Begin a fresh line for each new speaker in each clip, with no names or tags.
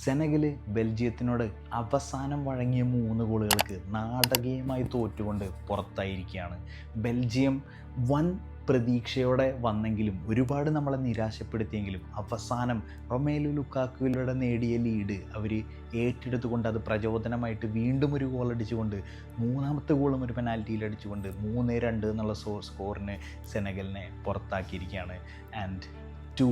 Senegal ബെൽജിയത്തിനോട് അവസാനം വഴങ്ങിയ 3 ഗോളുകൾക്ക് നാടകീയമായി തോറ്റുകൊണ്ട് പുറത്തായിരിക്കുകയാണ്. Belgium വൻ പ്രതീക്ഷയോടെ വന്നെങ്കിലും ഒരുപാട് നമ്മളെ നിരാശപ്പെടുത്തിയെങ്കിലും അവസാനം റൊമേലു ലുക്കാക്കുവിലൂടെ നേടിയ ലീഡ് അവർ ഏറ്റെടുത്തുകൊണ്ട് അത് പ്രചോദനമായിട്ട് വീണ്ടും ഒരു ഗോൾ അടിച്ചുകൊണ്ട് മൂന്നാമത്തെ ഗോളും ഒരു പെനാൽറ്റിയിൽ അടിച്ചുകൊണ്ട് 3-2 എന്നുള്ള സ്കോറിന് സെനഗലിനെ പുറത്താക്കിയിരിക്കുകയാണ്. And 2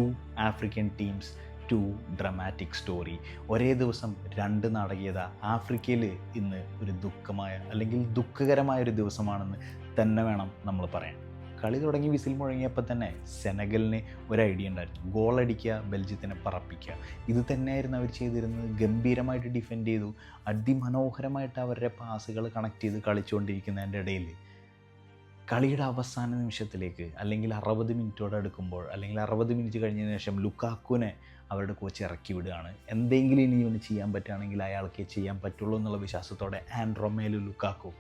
African teams 2 dramatic story. ഒരേ ദിവസം 2 നാടകീയത. ആഫ്രിക്കയിൽ ഇന്ന് ഒരു ദുഃഖകരമായൊരു ദിവസമാണെന്ന് തന്നെ വേണം നമ്മൾ പറയാൻ. കളി തുടങ്ങി വിസിൽ മുഴങ്ങിയപ്പോൾ തന്നെ സെനഗലിന് ഒരു ഐഡിയ ഉണ്ടായിരുന്നു. ഗോളടിക്കുക, ബെൽജിയത്തിനെ പറപ്പിക്കുക. ഇത് തന്നെയായിരുന്നു അവർ ചെയ്തിരുന്നത്. ഗംഭീരമായിട്ട് ഡിഫെൻഡ് ചെയ്തു, അതിമനോഹരമായിട്ട് അവരുടെ പാസുകൾ കണക്ട് ചെയ്ത് കളിച്ചുകൊണ്ടിരിക്കുന്നതിൻ്റെ ഇടയിൽ കളിയുടെ അവസാന നിമിഷത്തിലേക്ക് അല്ലെങ്കിൽ 60 മിനിറ്റോടെ അടുക്കുമ്പോൾ അല്ലെങ്കിൽ 60 മിനിറ്റ് കഴിഞ്ഞതിന് ശേഷം ലുക്കാക്കുവിനെ അവരുടെ കോച്ച് ഇറക്കി വിടുകയാണ്. എന്തെങ്കിലും ഇനി ഇവന് ചെയ്യാൻ പറ്റുകയാണെങ്കിൽ അയാൾക്ക് ചെയ്യാൻ പറ്റുള്ളൂ എന്നുള്ള വിശ്വാസത്തോടെ റൊമേലു ലുക്കാക്കു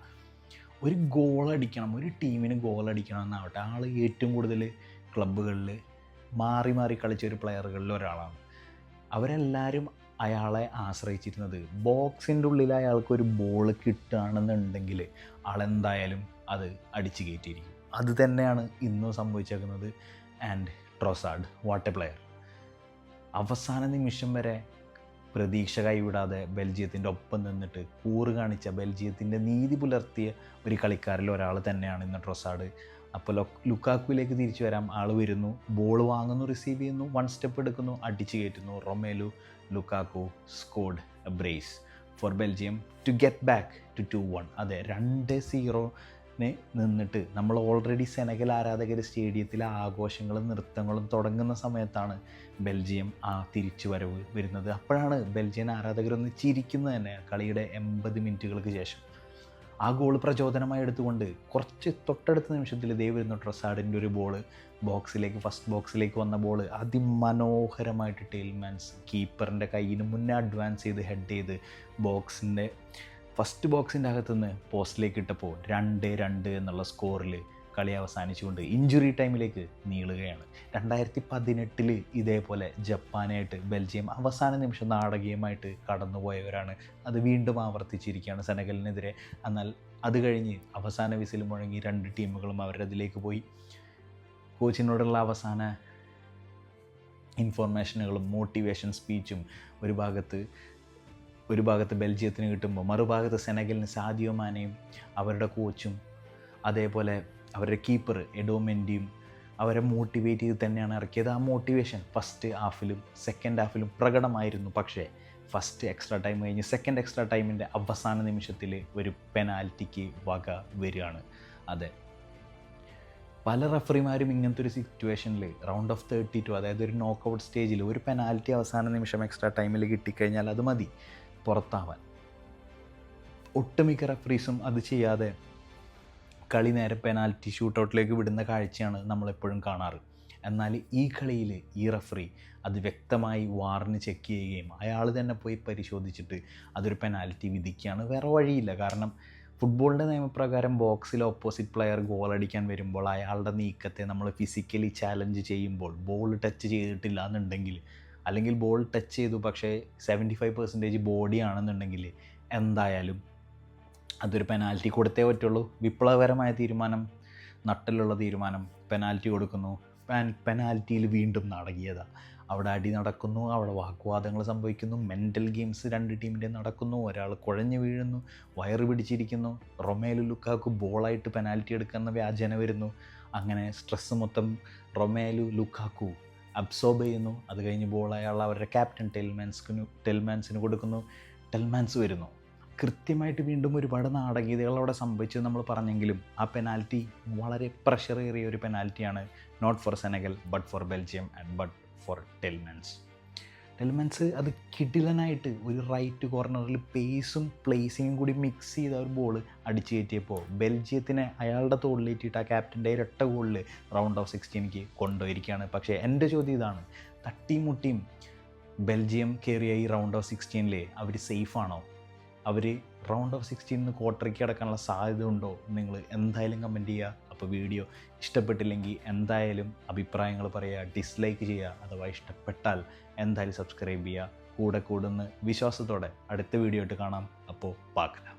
ഒരു ഗോളടിക്കണം, ഒരു ടീമിന് ഗോളടിക്കണം എന്നാവട്ടെ. ആൾ ഏറ്റവും കൂടുതൽ ക്ലബ്ബുകളിൽ മാറി മാറി കളിച്ച ഒരു പ്ലെയറുകളിൽ ഒരാളാണ്. അവരെല്ലാവരും അയാളെ ആശ്രയിച്ചിരുന്നത് ബോക്സിൻ്റെ ഉള്ളിൽ അയാൾക്കൊരു ബോൾ കിട്ടുകയാണെന്നുണ്ടെങ്കിൽ ആളെന്തായാലും അത് അടിച്ചു കയറ്റിയിരിക്കും. അത് തന്നെയാണ് ഇന്നും സംഭവിച്ചേക്കുന്നത്. And Trossard, what a player. അവസാന നിമിഷം വരെ പ്രതീക്ഷ കൈവിടാതെ ബെൽജിയത്തിൻ്റെ ഒപ്പം നിന്നിട്ട് കൂറ് കാണിച്ച, ബെൽജിയത്തിൻ്റെ നീതി പുലർത്തിയ ഒരു കളിക്കാരിൽ ഒരാൾ തന്നെയാണ് ഇന്ന് ട്രോസാർഡ്. അപ്പോൾ ലുക്കാക്കുവിലേക്ക് തിരിച്ചു വരാം. ആൾ വരുന്നു, ബോൾ വാങ്ങുന്നു, റിസീവ് ചെയ്യുന്നു, 1 സ്റ്റെപ്പ് എടുക്കുന്നു, അടിച്ചു കയറ്റുന്നു. Romelu Lukaku scored a brace for Belgium to get back to 2-1. അതെ, 2-0 നിന്നിട്ട് നമ്മൾ ഓൾറെഡി സെനഗൽ ആരാധകർ സ്റ്റേഡിയത്തിലെ ആഘോഷങ്ങളും നൃത്തങ്ങളും തുടങ്ങുന്ന സമയത്താണ് ബെൽജിയം ആ തിരിച്ചു വരവ് വരുന്നത്. അപ്പോഴാണ് ബെൽജിയൻ ആരാധകരൊന്ന് ചിരിക്കുന്നത് തന്നെ. കളിയുടെ 80 മിനിറ്റുകൾക്ക് ശേഷം ആ ഗോൾ പ്രചോദനമായി എടുത്തുകൊണ്ട് കുറച്ച് തൊട്ടടുത്ത നിമിഷത്തിൽ വരുന്ന ട്രൊസാർഡിൻ്റെ ഒരു ബോൾ ഫസ്റ്റ് ബോക്സിലേക്ക് വന്ന ബോൾ അതിമനോഹരമായിട്ട് ടെയിൽമാൻസ് കീപ്പറിൻ്റെ കയ്യിന് മുന്നേ അഡ്വാൻസ് ചെയ്ത് ഹെഡ് ചെയ്ത് ഫസ്റ്റ് ബോക്സിൻ്റെ അകത്തുനിന്ന് പോസ്റ്റിലേക്ക് ഇട്ടപ്പോൾ 2-2 എന്നുള്ള സ്കോറിൽ കളി അവസാനിച്ചുകൊണ്ട് ഇഞ്ചുറി ടൈമിലേക്ക് നീളുകയാണ്. 2018 ഇതേപോലെ ജപ്പാനായിട്ട് ബെൽജിയം അവസാന നിമിഷം നാടകീയമായിട്ട് കടന്നുപോയവരാണ്. അത് വീണ്ടും ആവർത്തിച്ചിരിക്കുകയാണ് സെനഗലിനെതിരെ. എന്നാൽ അത് കഴിഞ്ഞ് അവസാന വിസിൽ മുഴങ്ങി 2 ടീമുകളും അവരുടെ അതിലേക്ക് പോയി. കോച്ചിനോടുള്ള അവസാന ഇൻഫോർമേഷനുകളും മോട്ടിവേഷൻ സ്പീച്ചും ഒരു ഭാഗത്ത് ബെൽജിയത്തിന് കിട്ടുമ്പോൾ മറുഭാഗത്ത് സെനഗലിന് സാദിയോ മാനയും അവരുടെ കോച്ചും അതേപോലെ അവരുടെ കീപ്പർ എഡോ മെൻഡിയും അവരെ മോട്ടിവേറ്റ് ചെയ്ത് തന്നെയാണ് ഇറക്കിയത്. ആ മോട്ടിവേഷൻ ഫസ്റ്റ് ഹാഫിലും സെക്കൻഡ് ഹാഫിലും പ്രകടമായിരുന്നു. പക്ഷേ ഫസ്റ്റ് എക്സ്ട്രാ ടൈം കഴിഞ്ഞ് സെക്കൻഡ് എക്സ്ട്രാ ടൈമിൻ്റെ അവസാന നിമിഷത്തിൽ ഒരു പെനാൽറ്റിക്ക് വക വരികയാണ്. അതെ, പല റഫറിമാരും ഇങ്ങനത്തെ ഒരു സിറ്റുവേഷനിൽ റൗണ്ട് ഓഫ് 32, അതായത് ഒരു നോക്കൗട്ട് സ്റ്റേജിൽ ഒരു പെനാൽറ്റി അവസാന നിമിഷം എക്സ്ട്രാ ടൈമിൽ കിട്ടിക്കഴിഞ്ഞാൽ അത് മതി പുറത്താവാൻ. ഒട്ടുമിക്ക റഫറീസും അത് ചെയ്യാതെ കളി നേരെ പെനാൽറ്റി ഷൂട്ടൗട്ടിലേക്ക് വിടുന്ന കാഴ്ചയാണ് നമ്മളെപ്പോഴും കാണാറ്. എന്നാൽ ഈ കളിയിൽ ഈ റഫറി അത് വ്യക്തമായി വാറിന് ചെക്ക് ചെയ്യുകയും അയാൾ തന്നെ പോയി പരിശോധിച്ചിട്ട് അതൊരു പെനാൽറ്റി വിധിക്കുകയാണ്. വേറെ വഴിയില്ല. കാരണം ഫുട്ബോളിൻ്റെ നിയമപ്രകാരം ബോക്സിൽ ഓപ്പോസിറ്റ് പ്ലെയർ ഗോൾ അടിക്കാൻ വരുമ്പോൾ അയാളുടെ നീക്കത്തെ നമ്മൾ ഫിസിക്കലി ചാലഞ്ച് ചെയ്യുമ്പോൾ ബോൾ ടച്ച് ചെയ്തിട്ടില്ല എന്നുണ്ടെങ്കിൽ, അല്ലെങ്കിൽ ബോൾ ടച്ച് ചെയ്തു പക്ഷേ 75% ബോഡി ആണെന്നുണ്ടെങ്കിൽ എന്തായാലും അതൊരു പെനാൽറ്റി കൊടുത്തേ പറ്റുള്ളൂ. വിപ്ലവകരമായ തീരുമാനം, നട്ടലുള്ള തീരുമാനം. പെനാൽറ്റി കൊടുക്കുന്നു. പെനാൽറ്റിയിൽ വീണ്ടും നാടകീയത. അവിടെ അടി നടക്കുന്നു, അവിടെ വാഗ്വാദങ്ങൾ സംഭവിക്കുന്നു, മെൻ്റൽ ഗെയിംസ് 2 ടീമിൻ്റെ നടക്കുന്നു. ഒരാൾ കുഴഞ്ഞു വീഴുന്നു, വയറ് പിടിച്ചിരിക്കുന്നു. റൊമേലു ലുക്കാക്കു ബോളായിട്ട് പെനാൽറ്റി എടുക്കുന്ന വ്യാജന വരുന്നു. അങ്ങനെ സ്ട്രെസ്സ് മൊത്തം റൊമേലു ലുക്കാക്കു അബ്സോർബ് ചെയ്യുന്നു. അത് കഴിഞ്ഞ് ബോൾ അയാൾ അവരുടെ ക്യാപ്റ്റൻ ടെൽമാൻസിന് കൊടുക്കുന്നു. ടെൽമാൻസ് വരുന്നു. കൃത്യമായിട്ട് വീണ്ടും ഒരുപാട് നാടകീയതകൾ അവിടെ സംഭവിച്ചത് നമ്മൾ പറഞ്ഞെങ്കിലും ആ പെനാൽറ്റി വളരെ പ്രഷറേറിയ ഒരു പെനാൽറ്റിയാണ്. Not for Senegal but for Belgium and but for Tielemans അത് കിടിലനായിട്ട് ഒരു റൈറ്റ് കോർണറിൽ പേസും പ്ലേസിങ്ങും കൂടി മിക്സ് ചെയ്ത ഒരു ബോൾ അടിച്ചു കയറ്റിയപ്പോൾ ബെൽജിയത്തിനെ അയാളുടെ തോളിലേറ്റിട്ട് ആ ക്യാപ്റ്റൻ്റെ ഇരട്ട ഗോളിൽ റൗണ്ട് ഓഫ് 16 കൊണ്ടുപോയിരിക്കുകയാണ്. പക്ഷേ എൻ്റെ ചോദ്യം ഇതാണ്, തട്ടിമുട്ടിയും ബെൽജിയം കയറിയ ഈ റൗണ്ട് ഓഫ് 16 അവർ സേഫാണോ? അവർ റൗണ്ട് ഓഫ് 16 ക്വാർട്ടറിലേക്ക് കടക്കാനുള്ള സാധ്യത ഉണ്ടോ? നിങ്ങൾ എന്തായാലും കമൻറ്റ് ചെയ്യുക. അപ്പോൾ വീഡിയോ ഇഷ്ടപ്പെട്ടില്ലെങ്കിൽ എന്തായാലും അഭിപ്രായങ്ങൾ പറയുക, ഡിസ്ലൈക്ക് ചെയ്യുക. അഥവാ ഇഷ്ടപ്പെട്ടാൽ എന്തായാലും സബ്സ്ക്രൈബ് ചെയ്യുക. കൂടെ കൂടുന്ന വിശ്വാസത്തോടെ അടുത്ത വീഡിയോ ആയിട്ട് കാണാം. അപ്പോൾ പാക്കലാം.